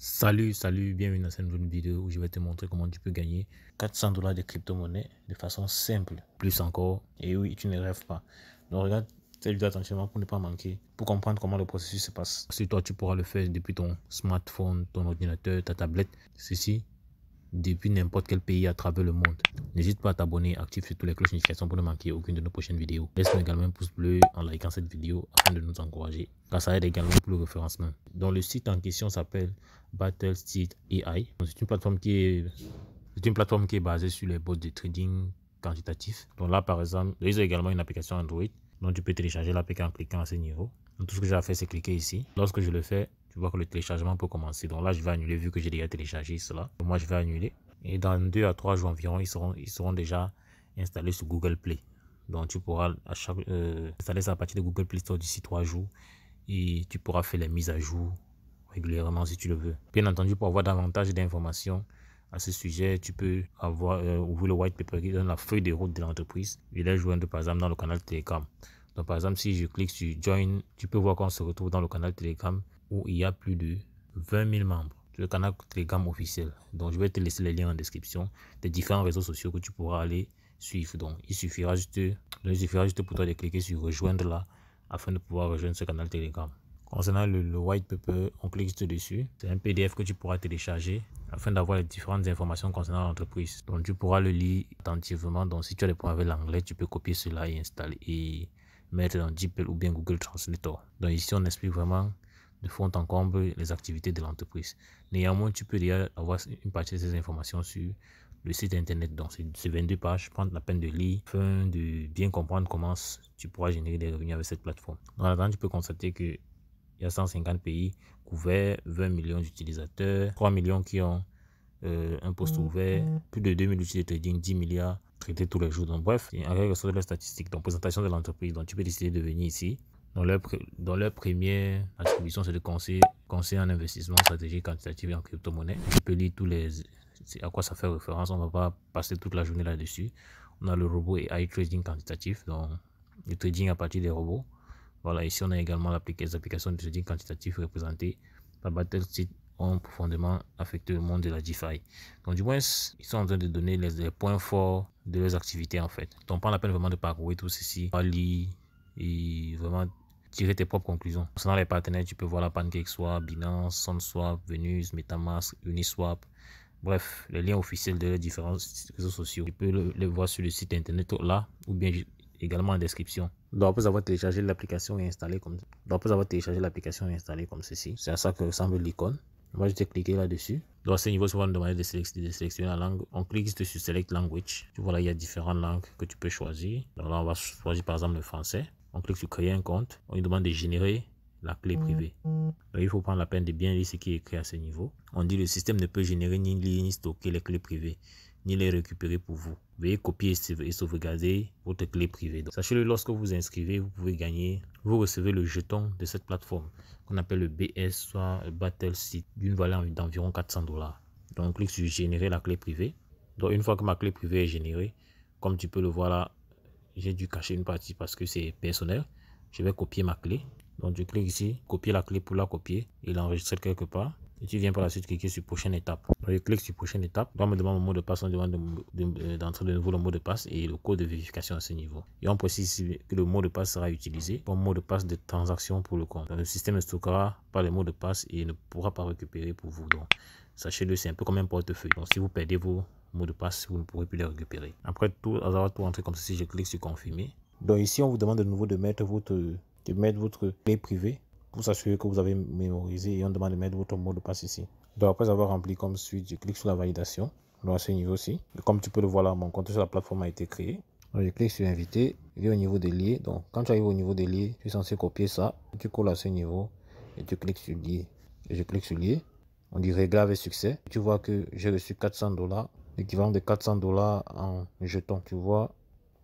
Salut, bienvenue dans cette nouvelle vidéo où je vais te montrer comment tu peux gagner 400 $ de crypto-monnaie de façon simple, plus encore, et oui, tu ne rêves pas. Donc regarde cette vidéo attentivement pour ne pas manquer, pour comprendre comment le processus se passe. Si toi, tu pourras le faire depuis ton smartphone, ton ordinateur, ta tablette, ceci depuis n'importe quel pays à travers le monde. N'hésite pas à t'abonner, active sur toutes les cloches de notification pour ne manquer aucune de nos prochaines vidéos. Laisse-nous également un pouce bleu en likant cette vidéo afin de nous encourager, car ça aide également pour le référencement. Donc le site en question s'appelle Battleseed AI. C'est une plateforme qui est basée sur les bots de trading quantitatif. Donc là par exemple, ils ont également une application Android, donc tu peux télécharger l'application en cliquant à ce niveau. Donc tout ce que j'ai à faire c'est cliquer ici. Lorsque je le fais, tu vois que le téléchargement peut commencer. Donc là, je vais annuler vu que j'ai déjà téléchargé cela. Donc moi, je vais annuler. Et dans 2 à 3 jours environ, ils seront déjà installés sur Google Play. Donc tu pourras installer ça à partir de Google Play Store d'ici 3 jours. Et tu pourras faire les mises à jour régulièrement si tu le veux. Bien entendu, pour avoir davantage d'informations à ce sujet, tu peux ouvrir le white paper qui donne la feuille de route de l'entreprise et les joindre par exemple dans le canal Telegram. Donc par exemple, si je clique sur Join, tu peux voir qu'on se retrouve dans le canal Telegram où il y a plus de 20 000 membres. Le canal Telegram officiel. Donc je vais te laisser les liens en description des différents réseaux sociaux que tu pourras aller suivre. Donc il suffira juste pour toi de cliquer sur rejoindre là afin de pouvoir rejoindre ce canal Telegram. Concernant le white paper, on clique juste dessus. C'est un PDF que tu pourras télécharger afin d'avoir les différentes informations concernant l'entreprise. Donc tu pourras le lire attentivement. Donc si tu as des problèmes avec l'anglais, tu peux copier cela et installer et mettre dans DeepL ou bien Google Translator. Donc ici on explique vraiment de fond en comble les activités de l'entreprise. Néanmoins, tu peux déjà avoir une partie de ces informations sur le site internet. Donc c'est 22 pages, prendre la peine de lire afin de bien comprendre comment tu pourras générer des revenus avec cette plateforme. Dans la tu peux constater que il y a 150 pays couverts, 20 millions d'utilisateurs, 3 millions qui ont un poste ouvert, plus de 2000 outils de trading, 10 milliards traités tous les jours. Donc bref, en quelque sorte de la statistique. Donc présentation de l'entreprise. Donc tu peux décider de venir ici. Dans leur première attribution, c'est de conseiller en investissement stratégique quantitatif et en crypto-monnaie. Tu peux lire à quoi ça fait référence. On ne va pas passer toute la journée là-dessus. On a le robot et AI trading quantitatif, donc le trading à partir des robots. Voilà, ici on a également les applications de trading quantitatif représentées par Battleseed ont profondément affecté le monde de la DeFi. Donc du moins, ils sont en train de donner les points forts de leurs activités en fait. Donc prends la peine vraiment de parcourir tout ceci, lire et vraiment tirer tes propres conclusions. Concernant les partenaires, tu peux voir la PancakeSwap, Binance, SunSwap, Venus, Metamask, Uniswap. Bref, les liens officiels de leurs différents réseaux sociaux. Tu peux les voir sur le site internet là ou bien également en description. Donc après avoir téléchargé l'application et installé comme ceci, c'est à ça que ressemble l'icône. Moi je vais cliquer là-dessus. Donc à ce niveau, souvent on demande de sélectionner la langue. On clique juste sur Select Language. Tu vois là, il y a différentes langues que tu peux choisir. Donc là, on va choisir par exemple le français. On clique sur créer un compte. On lui demande de générer la clé privée. Donc il faut prendre la peine de bien lire ce qui est écrit à ce niveau. On dit le système ne peut générer ni lire ni stocker les clés privées, ni les récupérer pour vous. Veuillez copier et sauvegarder votre clé privée. Sachez-le, lorsque vous inscrivez, vous recevez le jeton de cette plateforme qu'on appelle le BS, soit Battleseed, d'une valeur d'environ 400 $. Donc on clique sur générer la clé privée. Donc une fois que ma clé privée est générée, comme tu peux le voir là, j'ai dû cacher une partie parce que c'est personnel. Je vais copier ma clé. Donc je clique ici, copier la clé pour la copier et l'enregistrer quelque part. Et tu viens par la suite cliquer sur prochaine étape. Donc je clique sur prochaine étape. Donc on me demande mon mot de passe, on demande d'entrer de nouveau le mot de passe et le code de vérification à ce niveau. Et on précise que le mot de passe sera utilisé comme mot de passe de transaction pour le compte. Donc le système ne stockera pas les mots de passe et ne pourra pas récupérer pour vous. Donc sachez-le, c'est un peu comme un portefeuille. Donc si vous perdez vos mots de passe, vous ne pourrez plus les récupérer. Après avoir tout entré comme ceci, je clique sur confirmer. Donc ici on vous demande de nouveau de mettre votre clé privée pour s'assurer que vous avez mémorisé et on demande de mettre votre mot de passe ici. Donc après avoir rempli comme suite, je clique sur la validation. Donc à ce niveau-ci, comme tu peux le voir là, mon compte sur la plateforme a été créé. Donc je clique sur inviter, je vais au niveau des liens. Donc quand tu arrives au niveau des liens, tu es censé copier ça, tu colles à ce niveau et tu cliques sur lier. Et je clique sur lier. On dit régler avec succès. Tu vois que j'ai reçu 400 $, l'équivalent de 400 $ en jetons. Tu vois,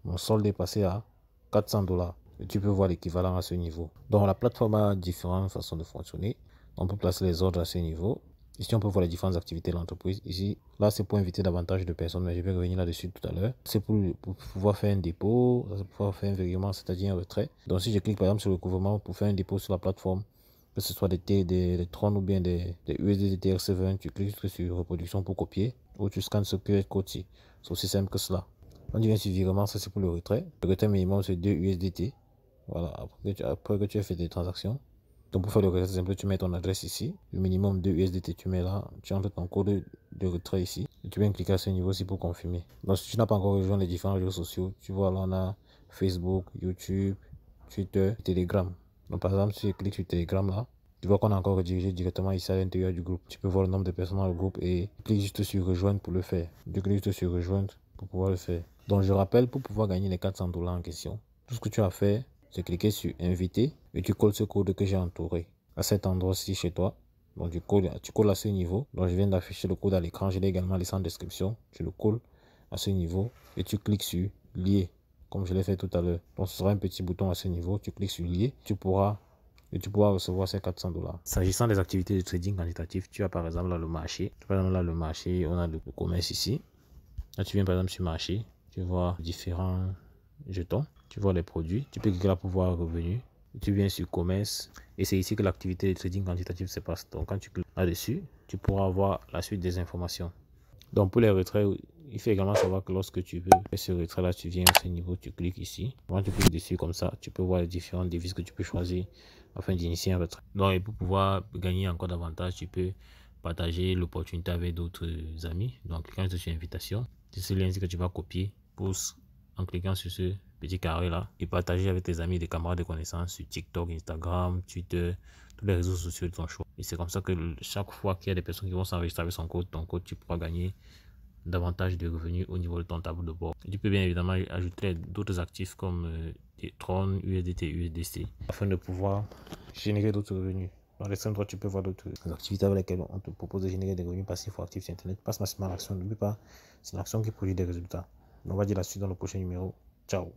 mon solde est passé à 400 $. Et tu peux voir l'équivalent à ce niveau. Donc la plateforme a différentes façons de fonctionner. On peut placer les ordres à ce niveau. Ici, on peut voir les différentes activités de l'entreprise. Ici, là, c'est pour inviter davantage de personnes, mais je vais revenir là-dessus tout à l'heure. C'est pour pouvoir faire un dépôt, pour pouvoir faire un virement, c'est-à-dire un retrait. Donc si je clique par exemple sur le recouvrement pour faire un dépôt sur la plateforme, que ce soit des Tron ou bien des USDT TRC20, tu cliques sur reproduction pour copier ou tu scannes ce QR code-ci. C'est aussi simple que cela. Quand tu viens sur virement, ça c'est pour le retrait. Le retrait minimum c'est 2 USDT. Voilà, après que tu as fait des transactions. Donc pour faire le retrait, c'est simple, tu mets ton adresse ici. Le minimum 2 USDT, tu mets là. Tu entres ton code de retrait ici. Et tu viens cliquer à ce niveau-ci pour confirmer. Donc si tu n'as pas encore rejoint les différents réseaux sociaux, tu vois là on a Facebook, YouTube, Twitter, Telegram. Donc par exemple, si tu cliques sur Telegram là, tu vois qu'on a encore redirigé directement ici à l'intérieur du groupe. Tu peux voir le nombre de personnes dans le groupe et clique juste sur rejoindre pour le faire. Tu cliques juste sur rejoindre pour pouvoir le faire. Donc je rappelle, pour pouvoir gagner les 400 $ en question, tout ce que tu as fait, c'est cliquer sur inviter et tu colles ce code que j'ai entouré à cet endroit-ci chez toi. Donc tu colles à ce niveau. Donc je viens d'afficher le code à l'écran. Je l'ai également laissé en description. Tu le colles à ce niveau et tu cliques sur lier comme je l'ai fait tout à l'heure. Donc ce sera un petit bouton à ce niveau. Tu cliques sur lier. Tu pourras recevoir ces 400 $. S'agissant des activités de trading quantitatif, tu as par exemple là le marché. Par exemple là le marché, on a le commerce ici. Là tu viens par exemple sur marché. Tu vois différents jetons. Tu vois les produits. Tu peux cliquer là pour voir revenus. Tu viens sur commerce et c'est ici que l'activité de trading quantitatif se passe. Donc quand tu cliques là-dessus, tu pourras voir la suite des informations. Donc pour les retraits, il faut également savoir que lorsque tu veux faire ce retrait là, tu viens à ce niveau, tu cliques ici. Quand tu cliques dessus comme ça, tu peux voir les différentes devises que tu peux choisir afin d'initier un retrait. Donc et pour pouvoir gagner encore davantage, tu peux partager l'opportunité avec d'autres amis. Donc cliquant sur invitation, c'est ce lien que tu vas copier, pousse en cliquant sur ce petit carré là et partager avec tes amis, des camarades de connaissances sur TikTok, Instagram, Twitter, tous les réseaux sociaux de ton choix. Et c'est comme ça que chaque fois qu'il y a des personnes qui vont s'enregistrer avec ton code, tu pourras gagner davantage de revenus au niveau de ton tableau de bord. Et tu peux bien évidemment ajouter d'autres actifs comme des Tron, USDT, USDC afin de pouvoir générer d'autres revenus. Dans l'extrême droite, tu peux voir d'autres activités avec lesquelles on te propose de générer des revenus passifs ou actifs sur Internet. Passe massivement à l'action. N'oublie pas, c'est une action qui produit des résultats. On va dire la suite dans le prochain numéro. Ciao.